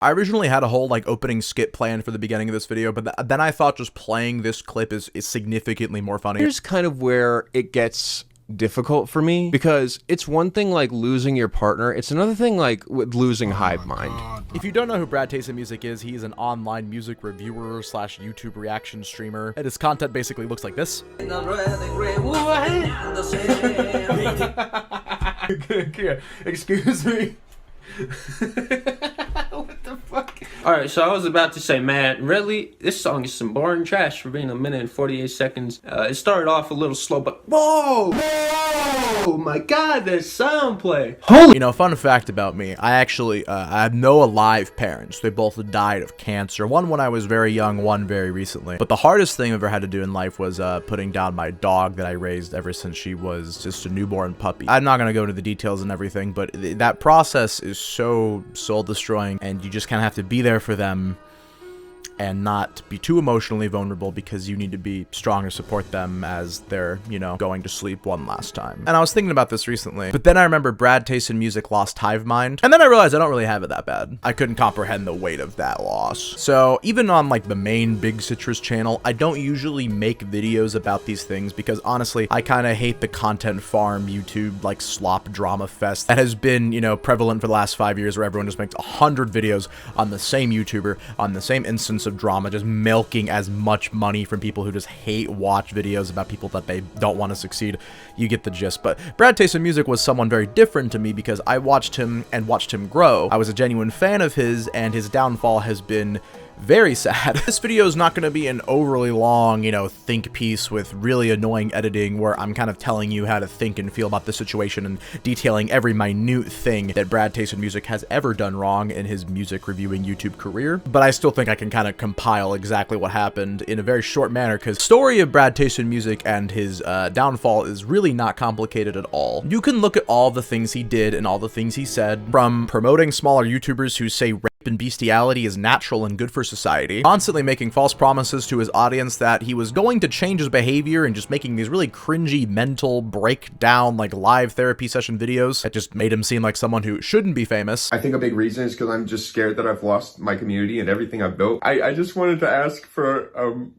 I originally had a whole like opening skit planned for the beginning of this video, but then I thought just playing this clip is significantly more funny. Here's kind of where it gets difficult for me, because it's one thing like losing your partner, it's another thing like with losing hive mind. If you don't know who BradTasteInMusic is, he's an online music reviewer slash YouTube reaction streamer, and his content basically looks like this. Excuse me. What the fuck? Alright, so I was about to say, man, really? This song is some boring trash for being 1 minute and 48 seconds. It started off a little slow, but whoa! Whoa! My god, there's sound play! Holy! You know, fun fact about me, I actually, I have no alive parents. They both died of cancer. One when I was very young, one very recently. But the hardest thing I've ever had to do in life was putting down my dog that I raised ever since she was just a newborn puppy. I'm not gonna go into the details and everything, but that process is so soul destroying, and you just kind of have to be there for them and not be too emotionally vulnerable, because you need to be strong to support them as they're, you know, going to sleep one last time. And I was thinking about this recently, but then I remember BradTasteInMusic lost hive mind, and then I realized I don't really have it that bad. I couldn't comprehend the weight of that loss. So even on like the main Big Citrus channel, I don't usually make videos about these things, because honestly, I kind of hate the content farm YouTube like slop drama fest that has been, you know, prevalent for the last 5 years, where everyone just makes 100 videos on the same YouTuber, on the same instance of drama, just milking as much money from people who just hate watch videos about people that they don't want to succeed. You get the gist. But BradTasteInMusic was someone very different to me, because I watched him and watched him grow. I was a genuine fan of his, and his downfall has been very sad. This video is not going to be an overly long, you know, think piece with really annoying editing where I'm kind of telling you how to think and feel about the situation and detailing every minute thing that BradTasteInMusic has ever done wrong in his music reviewing YouTube career. But I still think I can kind of compile exactly what happened in a very short manner, because the story of BradTasteInMusic and his downfall is really not complicated at all. You can look at all the things he did and all the things he said, from promoting smaller YouTubers who say rape and bestiality is natural and good for society, constantly making false promises to his audience that he was going to change his behavior, and just making these really cringy mental breakdown like live therapy session videos that just made him seem like someone who shouldn't be famous. I think a big reason is because I'm just scared that I've lost my community and everything I've built. I just wanted to ask for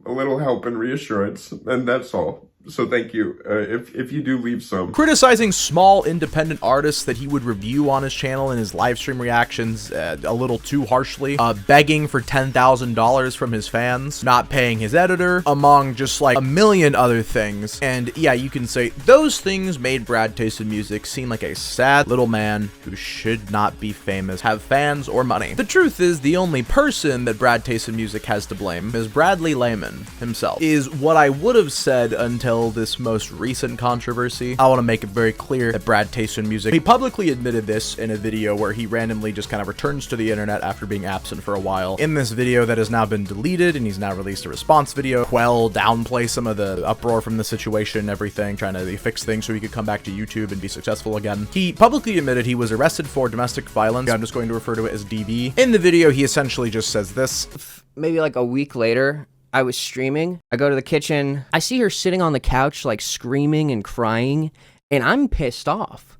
a little help and reassurance, and that's all. So thank you, if you do leave some. Criticizing small independent artists that he would review on his channel and his live stream reactions a little too harshly, begging for $10,000 from his fans, not paying his editor, among just like a million other things. And yeah, you can say those things made BradTasteInMusic seem like a sad little man who should not be famous, have fans, or money. The truth is, the only person that BradTasteInMusic has to blame is Bradley Lehman himself, is what I would have said until this most recent controversy. I want to make it very clear that BradTasteInMusic, he publicly admitted this in a video where he randomly just kind of returns to the internet after being absent for a while. In this video that has now been deleted, and he's now released a response video, downplay some of the uproar from the situation and everything, trying to fix things so he could come back to YouTube and be successful again. He publicly admitted he was arrested for domestic violence. I'm just going to refer to it as DV. In the video, he essentially just says this. Maybe like a week later, I was streaming. I go to the kitchen. I see her sitting on the couch, like screaming and crying, and I'm pissed off.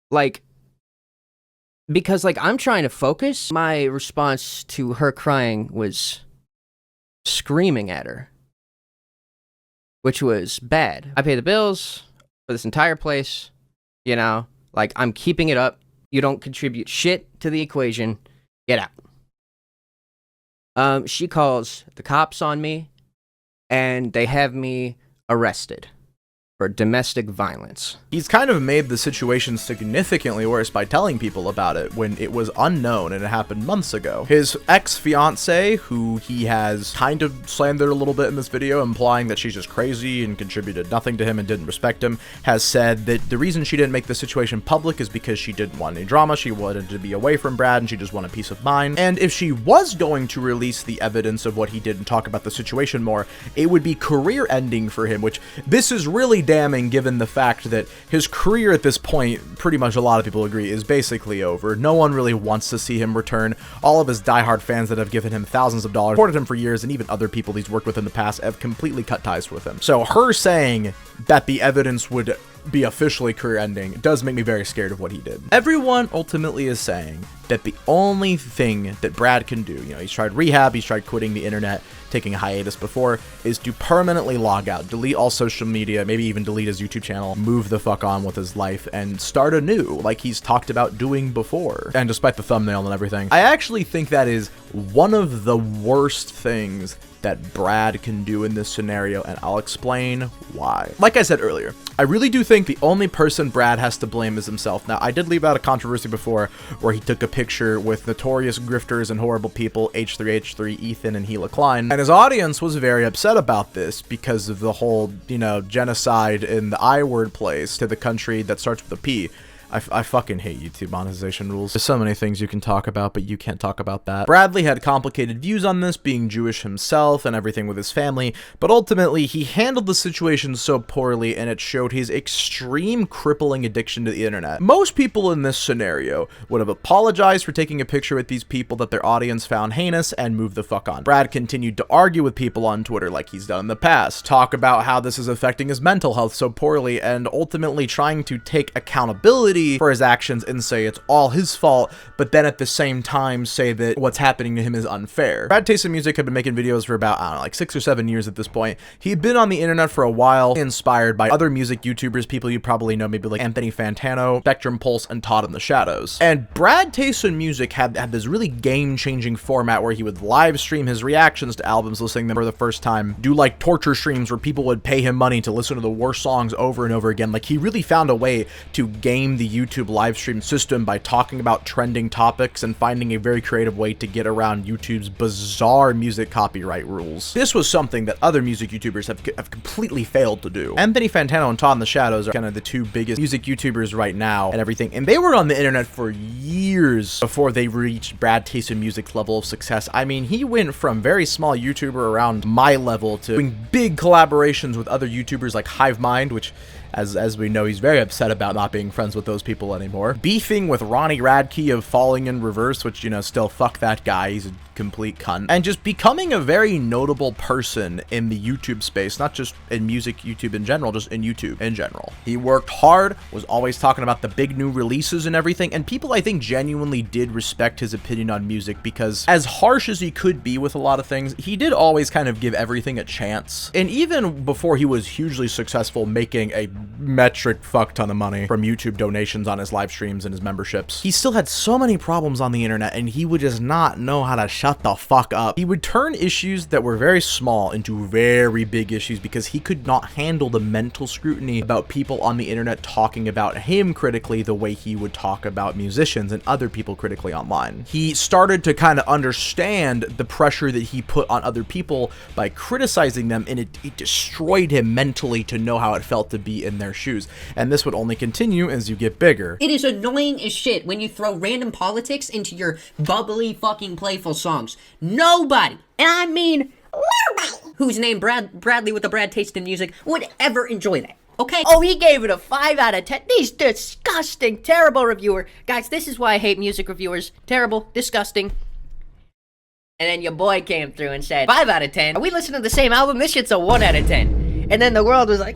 Like, because like I'm trying to focus. My response to her crying was screaming at her, which was bad. I pay the bills for this entire place, you know, like I'm keeping it up. You don't contribute shit to the equation. Get out. She calls the cops on me, and they have me arrested for domestic violence. He's kind of made the situation significantly worse by telling people about it when it was unknown and it happened months ago. His ex-fiancée, who he has kind of slandered a little bit in this video, implying that she's just crazy and contributed nothing to him and didn't respect him, has said that the reason she didn't make the situation public is because she didn't want any drama. She wanted to be away from Brad, and she just wanted peace of mind. And if she was going to release the evidence of what he did and talk about the situation more, it would be career ending for him, which this is really damning given the fact that his career at this point, pretty much a lot of people agree, is basically over. No one really wants to see him return. All of his diehard fans that have given him thousands of dollars, supported him for years, and even other people he's worked with in the past have completely cut ties with him. So her saying that the evidence would be officially career ending, it does make me very scared of what he did. Everyone ultimately is saying that the only thing that Brad can do, you know, he's tried rehab, he's tried quitting the internet, taking a hiatus before, is to permanently log out, delete all social media, maybe even delete his YouTube channel, move the fuck on with his life, and start anew, like he's talked about doing before. And despite the thumbnail and everything, I actually think that is one of the worst things that Brad can do in this scenario, and I'll explain why. Like I said earlier, I really do think the only person Brad has to blame is himself. Now, I did leave out a controversy before where he took a picture with notorious grifters and horrible people, H3H3, Ethan, and Gila Klein, and his audience was very upset about this because of the whole, you know, genocide in the I word place to the country that starts with a P. I fucking hate YouTube monetization rules. There's so many things you can talk about, but you can't talk about that. Bradley had complicated views on this, being Jewish himself and everything with his family, but ultimately he handled the situation so poorly, and it showed his extreme crippling addiction to the internet. Most people in this scenario would have apologized for taking a picture with these people that their audience found heinous and moved the fuck on. Brad continued to argue with people on Twitter like he's done in the past, talk about how this is affecting his mental health so poorly, and ultimately trying to take accountability for his actions and say it's all his fault, but then at the same time say that what's happening to him is unfair. BradTasteInMusic had been making videos for about, I don't know, like 6 or 7 years at this point. He'd been on the internet for a while, inspired by other music YouTubers, people you probably know, maybe like Anthony Fantano, Spectrum Pulse, and Todd in the Shadows. And BradTasteInMusic had this really game-changing format where he would live stream his reactions to albums, listening to them for the first time, do like torture streams where people would pay him money to listen to the worst songs over and over again. Like, he really found a way to game the YouTube live stream system by talking about trending topics and finding a very creative way to get around YouTube's bizarre music copyright rules. This was something that other music YouTubers have completely failed to do. Anthony Fantano and Todd in the Shadows are kind of the two biggest music YouTubers right now and everything, and they were on the internet for years before they reached BradTasteInMusic's level of success. I mean, he went from very small YouTuber around my level to doing big collaborations with other YouTubers like HiveMind, which as we know, he's very upset about not being friends with those people anymore. Beefing with Ronnie Radke of Falling in Reverse, which, you know, still fuck that guy. He's a complete cunt. And just becoming a very notable person in the YouTube space, not just in music YouTube in general, just in YouTube in general. He worked hard, was always talking about the big new releases and everything, and people, I think, genuinely did respect his opinion on music because as harsh as he could be with a lot of things, he did always kind of give everything a chance. And even before he was hugely successful making a metric fuck ton of money from YouTube donations on his live streams and his memberships, he still had so many problems on the internet, and he would just not know how to shut the fuck up. He would turn issues that were very small into very big issues because he could not handle the mental scrutiny about people on the internet talking about him critically the way he would talk about musicians and other people critically online. He started to kind of understand the pressure that he put on other people by criticizing them, and it destroyed him mentally to know how it felt to be in their shoes. And this would only continue as you get bigger. It is annoying as shit when you throw random politics into your bubbly fucking playful songs. Nobody, and I mean nobody, who's named Bradley with the Brad Taste in Music would ever enjoy that. Okay? Oh, he gave it a 5 out of 10. These disgusting, terrible reviewer. Guys, this is why I hate music reviewers. Terrible, disgusting. And then your boy came through and said, 5 out of 10. Are we listening to the same album? This shit's a 1 out of 10. And then the world was like...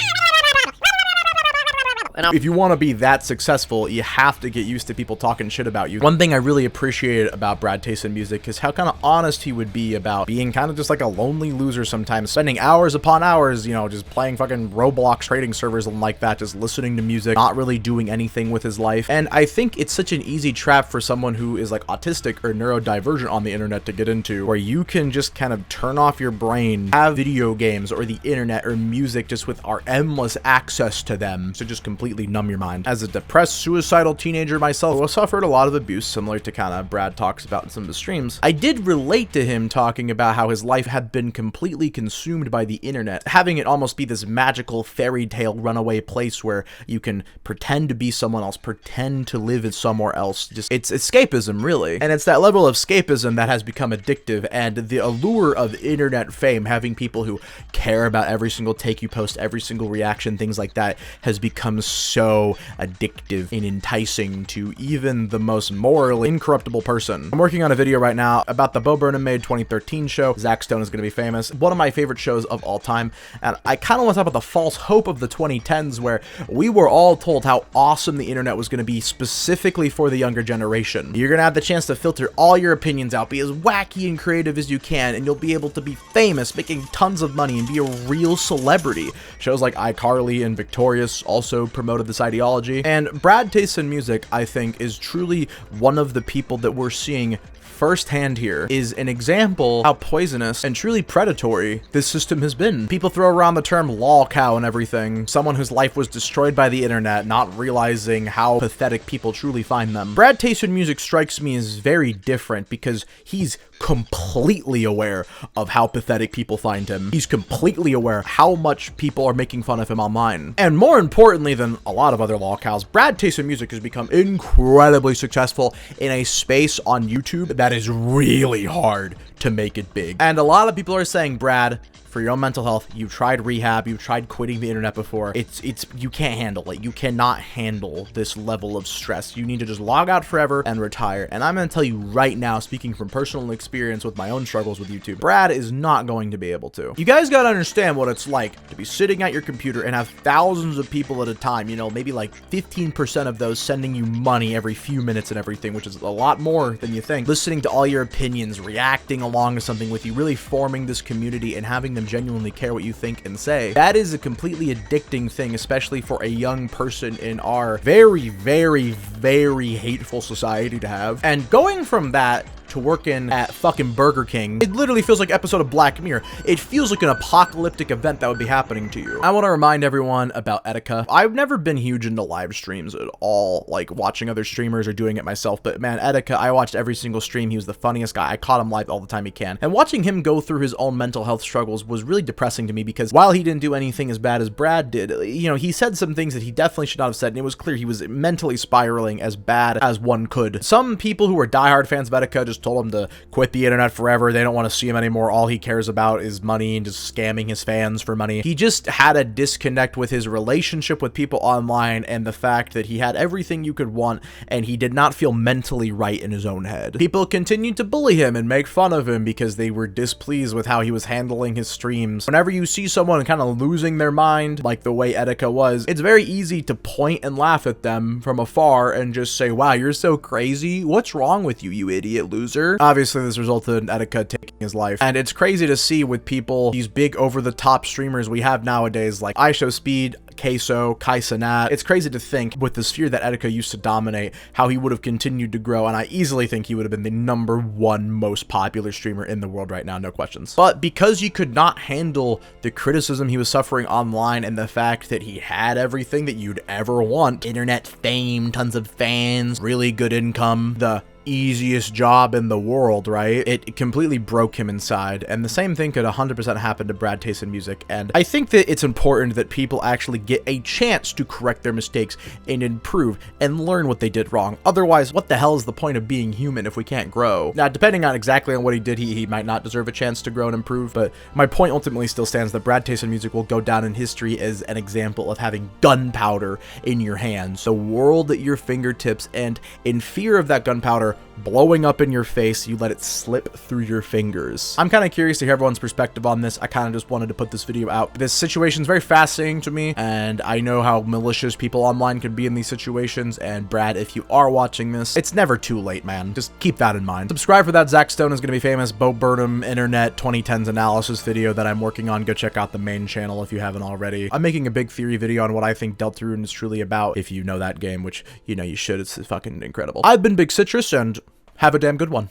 If you want to be that successful, you have to get used to people talking shit about you. One thing I really appreciated about BradTasteInMusic is how kind of honest he would be about being kind of just like a lonely loser sometimes, spending hours upon hours, you know, just playing fucking Roblox trading servers and like that, just listening to music, not really doing anything with his life. And I think it's such an easy trap for someone who is like autistic or neurodivergent on the internet to get into, where you can just kind of turn off your brain, have video games or the internet or music just with our endless access to them to just completely numb your mind. As a depressed, suicidal teenager myself, who suffered a lot of abuse similar to kind of Brad talks about in some of the streams, I did relate to him talking about how his life had been completely consumed by the internet, having it almost be this magical fairy tale runaway place where you can pretend to be someone else, pretend to live in somewhere else. Just, it's escapism, really. And it's that level of escapism that has become addictive, and the allure of internet fame, having people who care about every single take you post, every single reaction, things like that, has become so addictive and enticing to even the most morally incorruptible person. I'm working on a video right now about the Bo Burnham made 2013 show. Zach Stone is going to be famous. One of my favorite shows of all time. And I kind of want to talk about the false hope of the 2010s where we were all told how awesome the internet was going to be specifically for the younger generation. You're going to have the chance to filter all your opinions out, be as wacky and creative as you can, and you'll be able to be famous, making tons of money, and be a real celebrity. Shows like iCarly and Victorious also promoted this ideology. And BradTasteInMusic, I think, is truly one of the people that we're seeing firsthand here is an example how poisonous and truly predatory this system has been. People throw around the term lol cow and everything. Someone whose life was destroyed by the internet, not realizing how pathetic people truly find them. BradTasteInMusic strikes me as very different because he's completely aware of how pathetic people find him. He's completely aware how much people are making fun of him online. And more importantly than a lot of other lol cows, BradTasteInMusic has become incredibly successful in a space on YouTube that is really hard to make it big. And a lot of people are saying, Brad, for your own mental health, you've tried rehab, you've tried quitting the internet before. You can't handle it. You cannot handle this level of stress. You need to just log out forever and retire. And I'm going to tell you right now, speaking from personal experience with my own struggles with YouTube, Brad is not going to be able to. You guys got to understand what it's like to be sitting at your computer and have thousands of people at a time, you know, maybe like 15% of those sending you money every few minutes and everything, which is a lot more than you think, listening to all your opinions, reacting along to something with you, really forming this community and having them genuinely care what you think and say. That is a completely addicting thing, especially for a young person in our very, very, very hateful society to have. And going from that to working at fucking Burger King, it literally feels like an episode of Black Mirror. It feels like an apocalyptic event that would be happening to you. I want to remind everyone about Etika. I've never been huge into live streams at all, like watching other streamers or doing it myself, but man, Etika, I watched every single stream. He was the funniest guy. I caught him live all the time he can. And watching him go through his own mental health struggles was really depressing to me because while he didn't do anything as bad as Brad did, you know, he said some things that he definitely should not have said, and it was clear he was mentally spiraling as bad as one could. Some people who were diehard fans of Etika just told him to quit the internet forever. They don't want to see him anymore. All he cares about is money and just scamming his fans for money. He just had a disconnect with his relationship with people online and the fact that he had everything you could want and he did not feel mentally right in his own head. People continued to bully him and make fun of him because they were displeased with how he was handling his streams. Whenever you see someone kind of losing their mind, like the way Etika was, it's very easy to point and laugh at them from afar and just say, wow, you're so crazy. What's wrong with you, you idiot loser? Obviously, this resulted in Etika taking his life. And it's crazy to see with people, these big over-the-top streamers we have nowadays, like IShowSpeed, Queso, Kai Cenat. It's crazy to think with the sphere that Etika used to dominate, how he would have continued to grow, and I easily think he would have been the #1 most popular streamer in the world right now, no questions. But because he could not handle the criticism he was suffering online and the fact that he had everything that you'd ever want, internet fame, tons of fans, really good income, the easiest job in the world, right? It completely broke him inside, and the same thing could 100% happen to BradTasteInMusic, and I think that it's important that people actually get a chance to correct their mistakes and improve and learn what they did wrong. Otherwise, what the hell is the point of being human if we can't grow? Now, depending on exactly on what he did, he might not deserve a chance to grow and improve, but my point ultimately still stands that BradTasteInMusic will go down in history as an example of having gunpowder in your hands, the world at your fingertips, and in fear of that gunpowder blowing up in your face, you let it slip through your fingers. I'm kind of curious to hear everyone's perspective on this. I kind of just wanted to put this video out. This situation is very fascinating to me, and I know how malicious people online can be in these situations, and Brad, if you are watching this, it's never too late, man. Just keep that in mind. Subscribe for that Zach Stone is going to be famous Bo Burnham Internet 2010s analysis video that I'm working on. Go check out the main channel if you haven't already. I'm making a big theory video on what I think Deltarune is truly about, if you know that game, which, you know, you should. It's fucking incredible. I've been Big Citrus, and have a damn good one.